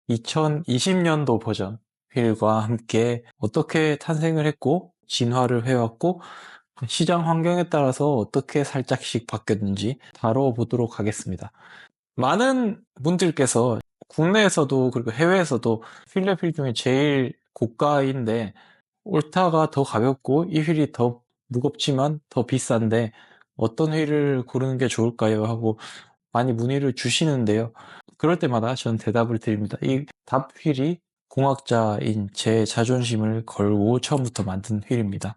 2020년도 버전 휠과 함께 어떻게 탄생을 했고 진화를 해왔고 시장 환경에 따라서 어떻게 살짝씩 바뀌었는지 다뤄보도록 하겠습니다. 많은 분들께서 국내에서도 그리고 해외에서도 필립 휠 중에 제일 고가인데 옳다가 더 가볍고 이 휠이 더 무겁지만 더 비싼데 어떤 휠을 고르는 게 좋을까요? 하고 많이 문의를 주시는데요. 그럴 때마다 전 대답을 드립니다. 이 답 휠이 공학자인 제 자존심을 걸고 처음부터 만든 휠입니다.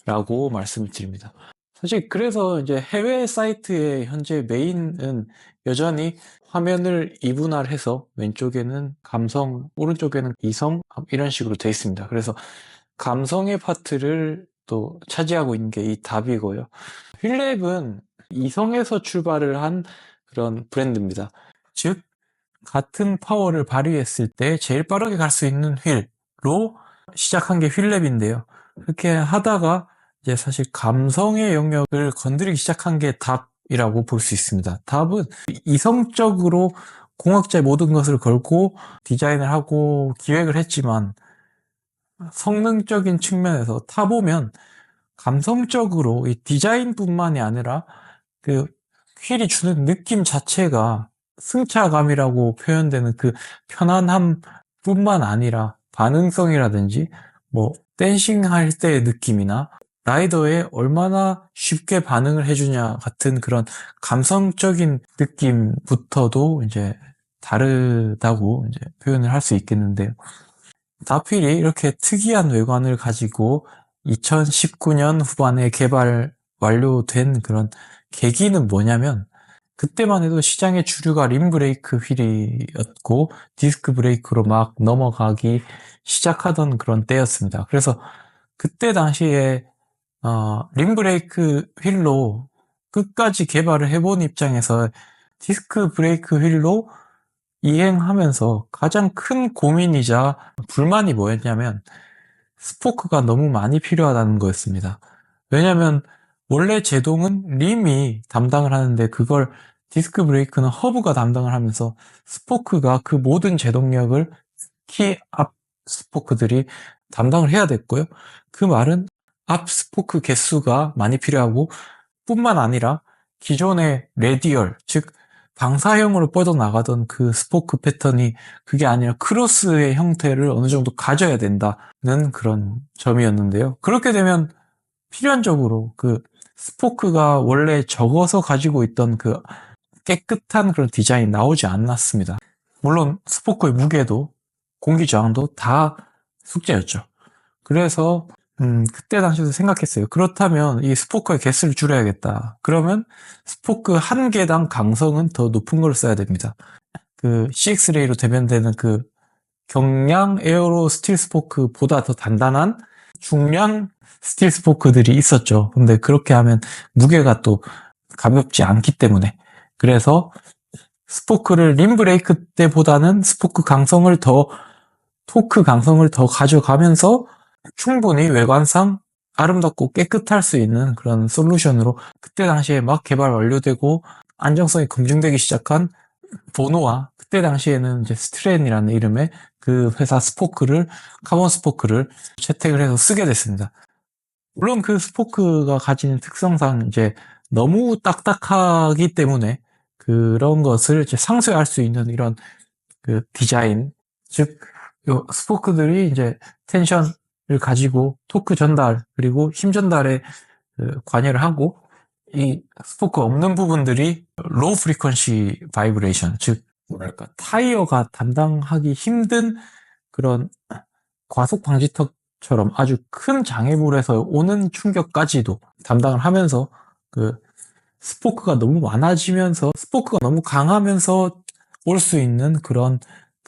라고 말씀을 드립니다. 사실 그래서 이제 해외 사이트의 현재 메인은 여전히 화면을 이분할해서 왼쪽에는 감성, 오른쪽에는 이성 이런 식으로 되어 있습니다. 그래서 감성의 파트를 또 차지하고 있는 게 이 답이고요. 휠랩은 이성에서 출발을 한 그런 브랜드입니다. 즉 같은 파워를 발휘했을 때 제일 빠르게 갈 수 있는 휠로 시작한 게 휠랩인데요. 그렇게 하다가 이제 사실 감성의 영역을 건드리기 시작한 게 답이라고 볼 수 있습니다. 답은 이성적으로 공학자의 모든 것을 걸고 디자인을 하고 기획을 했지만 성능적인 측면에서 타보면 감성적으로 이 디자인뿐만이 아니라 그 휠이 주는 느낌 자체가 승차감이라고 표현되는 그 편안함 뿐만 아니라 반응성이라든지 뭐 댄싱할 때의 느낌이나 라이더에 얼마나 쉽게 반응을 해주냐 같은 그런 감성적인 느낌부터도 이제 다르다고 이제 표현을 할 수 있겠는데요. 다휠이 이렇게 특이한 외관을 가지고 2019년 후반에 개발 완료된 그런 계기는 뭐냐면 그때만 해도 시장의 주류가 림브레이크 휠이었고 디스크 브레이크로 막 넘어가기 시작하던 그런 때였습니다. 그래서 그때 당시에 림브레이크 휠로 끝까지 개발을 해본 입장에서 디스크 브레이크 휠로 이행하면서 가장 큰 고민이자 불만이 뭐였냐면 스포크가 너무 많이 필요하다는 거였습니다. 왜냐하면 원래 제동은 림이 담당을 하는데 그걸 디스크 브레이크는 허브가 담당을 하면서 스포크가 그 모든 제동력을 특히 앞 스포크들이 담당을 해야 됐고요. 그 말은 앞 스포크 개수가 많이 필요하고 뿐만 아니라 기존의 레디얼, 즉 방사형으로 뻗어나가던 그 스포크 패턴이 그게 아니라 크로스의 형태를 어느 정도 가져야 된다는 그런 점이었는데요. 그렇게 되면 필연적으로 그 스포크가 원래 적어서 가지고 있던 그 깨끗한 그런 디자인이 나오지 않았습니다. 물론 스포크의 무게도 공기 저항도 다 숙제였죠. 그래서 그때 당시에도 생각했어요. 그렇다면 이 스포크의 개수를 줄여야겠다. 그러면 스포크 한 개당 강성은 더 높은 걸 써야 됩니다. 그 CX-레이로 대변되는 그 경량 에어로 스틸 스포크보다 더 단단한 중량 스틸 스포크들이 있었죠. 근데 그렇게 하면 무게가 또 가볍지 않기 때문에 그래서 스포크를 림 브레이크 때보다는 스포크 강성을 더 토크 강성을 더 가져가면서 충분히 외관상 아름답고 깨끗할 수 있는 그런 솔루션으로 그때 당시에 막 개발 완료되고 안정성이 검증되기 시작한 보노와 그때 당시에는 이제 스트랜이라는 이름의 그 회사 스포크를 카본 스포크를 채택을 해서 쓰게 됐습니다. 물론 그 스포크가 가지는 특성상 이제 너무 딱딱하기 때문에 그런 것을 이제 상쇄할 수 있는 이런 그 디자인, 즉 요 스포크들이 이제 텐션을 가지고 토크 전달 그리고 힘 전달에 그 관여를 하고 이 스포크 없는 부분들이 로우 프리퀀시 바이브레이션, 즉 뭐랄까 타이어가 담당하기 힘든 그런 과속 방지턱처럼 아주 큰 장애물에서 오는 충격까지도 담당을 하면서 그 스포크가 너무 많아지면서 스포크가 너무 강하면서 올 수 있는 그런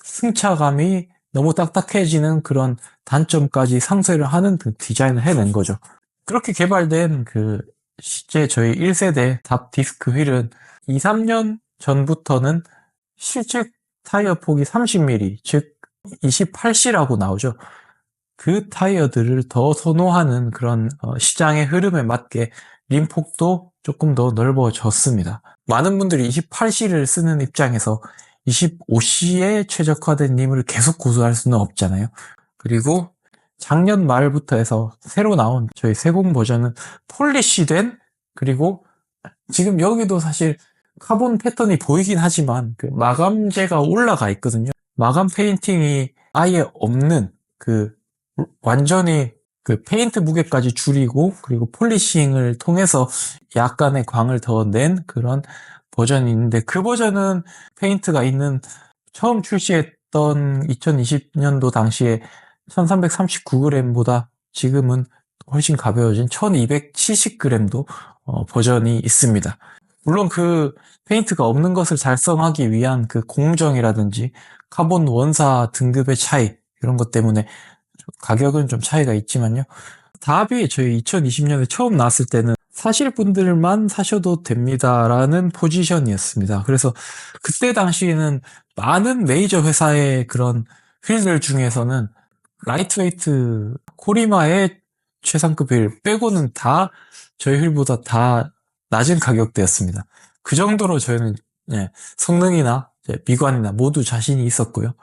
승차감이 너무 딱딱해지는 그런 단점까지 상쇄를 하는 그 디자인을 해낸 거죠. 그렇게 개발된 그 실제 저희 1세대 답 디스크 휠은 2, 3년 전부터는 실제 타이어 폭이 30mm, 즉 28C라고 나오죠. 그 타이어들을 더 선호하는 그런 시장의 흐름에 맞게 림폭도 조금 더 넓어졌습니다. 많은 분들이 28C를 쓰는 입장에서 25C에 최적화된 림을 계속 고수할 수는 없잖아요. 그리고 작년 말부터 해서 새로 나온 저희 세공 버전은 폴리시된, 그리고 지금 여기도 사실 카본 패턴이 보이긴 하지만 그 마감재가 올라가 있거든요. 마감 페인팅이 아예 없는, 그 완전히 그 페인트 무게까지 줄이고 그리고 폴리싱을 통해서 약간의 광을 더 낸 그런 버전이 있는데, 그 버전은 페인트가 있는 처음 출시했던 2020년도 당시에 1339g보다 지금은 훨씬 가벼워진 1270g도 버전이 있습니다. 물론 그 페인트가 없는 것을 달성하기 위한 그 공정이라든지 카본 원사 등급의 차이, 이런 것 때문에 가격은 좀 차이가 있지만요. 답이 저희 2020년에 처음 나왔을 때는 사실 분들만 사셔도 됩니다라는 포지션이었습니다. 그래서 그때 당시에는 많은 메이저 회사의 그런 휠들 중에서는 라이트웨이트 코리마의 최상급 휠 빼고는 다 저희 휠보다 다 낮은 가격대였습니다. 그 정도로 저희는 성능이나 미관이나 모두 자신이 있었고요.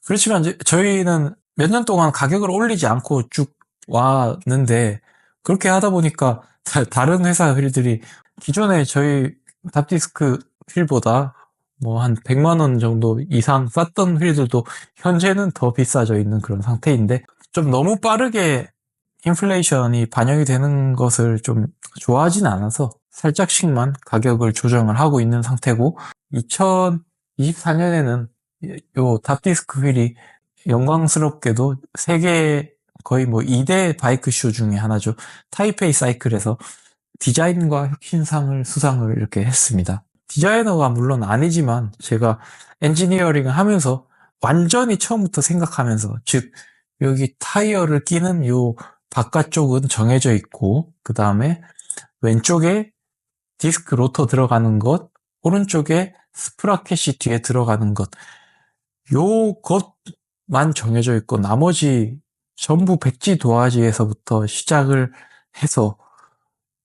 그렇지만 이제 저희는 몇 년 동안 가격을 올리지 않고 쭉 왔는데, 그렇게 하다 보니까 다른 회사 휠들이 기존에 저희 탑디스크 휠보다 뭐 한 100만 원 정도 이상 쌌던 휠들도 현재는 더 비싸져 있는 그런 상태인데, 좀 너무 빠르게 인플레이션이 반영이 되는 것을 좀 좋아하진 않아서 살짝씩만 가격을 조정을 하고 있는 상태고, 2024년에는 요 탑디스크 휠이 영광스럽게도 세계 거의 뭐 2대 바이크 쇼 중에 하나죠. 타이페이 사이클에서 디자인과 혁신상을 수상을 이렇게 했습니다. 디자이너가 물론 아니지만 제가 엔지니어링을 하면서 완전히 처음부터 생각하면서, 즉 여기 타이어를 끼는 요 바깥쪽은 정해져 있고, 그 다음에 왼쪽에 디스크 로터 들어가는 것, 오른쪽에 스프라켓이 뒤에 들어가는 것, 요것만 정해져 있고 나머지 전부 백지 도화지에서부터 시작을 해서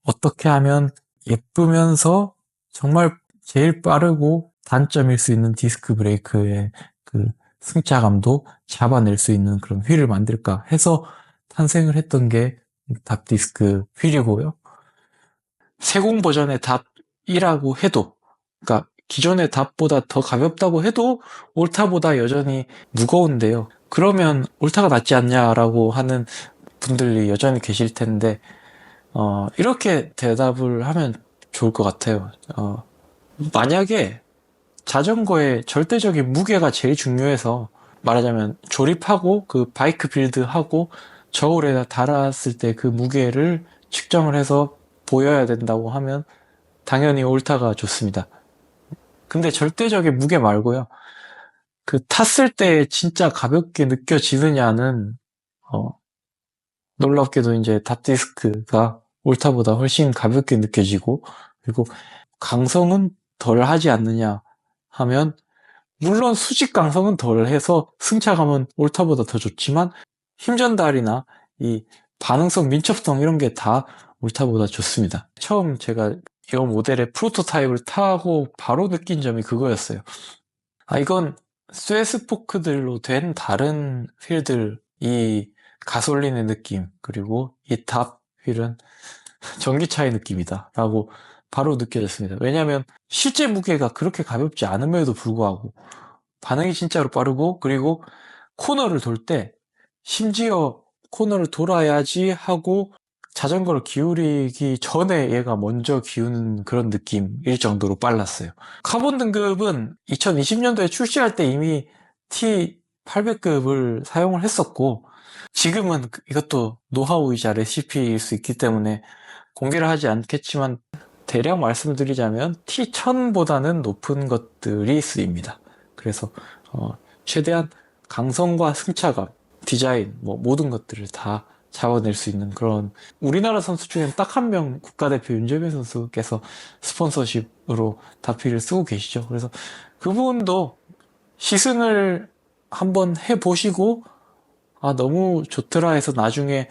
어떻게 하면 예쁘면서 정말 제일 빠르고 단점일 수 있는 디스크 브레이크의 그 승차감도 잡아낼 수 있는 그런 휠을 만들까 해서 탄생을 했던 게 탑디스크 휠이고요. 세공 버전의 탑이라고 해도, 그러니까 기존의 탑보다 더 가볍다고 해도 올타보다 여전히 무거운데요. 그러면 올타가 낫지 않냐라고 하는 분들이 여전히 계실 텐데, 이렇게 대답을 하면 좋을 것 같아요. 만약에 자전거의 절대적인 무게가 제일 중요해서, 말하자면 조립하고 그 바이크 빌드하고 저울에 달았을 때 그 무게를 측정을 해서 보여야 된다고 하면 당연히 올타가 좋습니다. 근데 절대적인 무게 말고요, 그 탔을 때 진짜 가볍게 느껴지느냐는 놀랍게도 이제 탑디스크가 올타보다 훨씬 가볍게 느껴지고, 그리고 강성은 덜 하지 않느냐 하면, 물론 수직 강성은 덜 해서 승차감은 올타보다 더 좋지만 힘 전달이나 이 반응성, 민첩성 이런 게 다 올타보다 좋습니다. 처음 제가 이 모델의 프로토타입을 타고 바로 느낀 점이 그거였어요. 이건 스웨스 포크들로 된 다른 휠들, 이 가솔린의 느낌, 그리고 이 탑 휠은 전기차의 느낌이다 라고 바로 느껴졌습니다. 왜냐하면 실제 무게가 그렇게 가볍지 않음에도 불구하고 반응이 진짜로 빠르고, 그리고 코너를 돌 때 심지어 코너를 돌아야지 하고 자전거를 기울이기 전에 얘가 먼저 기우는 그런 느낌일 정도로 빨랐어요. 카본 등급은 2020년도에 출시할 때 이미 T800급을 사용을 했었고, 지금은 이것도 노하우이자 레시피일 수 있기 때문에 공개를 하지 않겠지만 대략 말씀드리자면 T1000보다는 높은 것들이 쓰입니다. 그래서 최대한 강성과 승차감, 디자인, 뭐 모든 것들을 다 잡아낼 수 있는 그런, 우리나라 선수 중에는 딱 한 명 국가대표 윤재민 선수께서 스폰서십으로 다피를 쓰고 계시죠. 그래서 그분도 시승을 한번 해보시고 너무 좋더라 해서 나중에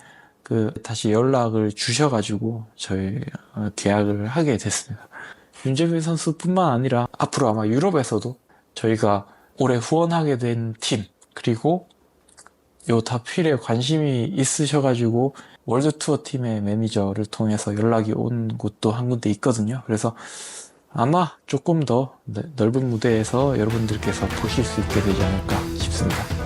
다시 연락을 주셔가지고 저희 계약을 하게 됐습니다. 윤재민 선수뿐만 아니라 앞으로 아마 유럽에서도 저희가 올해 후원하게 된 팀, 그리고 요 다필에 관심이 있으셔가지고 월드 투어 팀의 매니저를 통해서 연락이 온 곳도 한 군데 있거든요. 그래서 아마 조금 더 넓은 무대에서 여러분들께서 보실 수 있게 되지 않을까 싶습니다.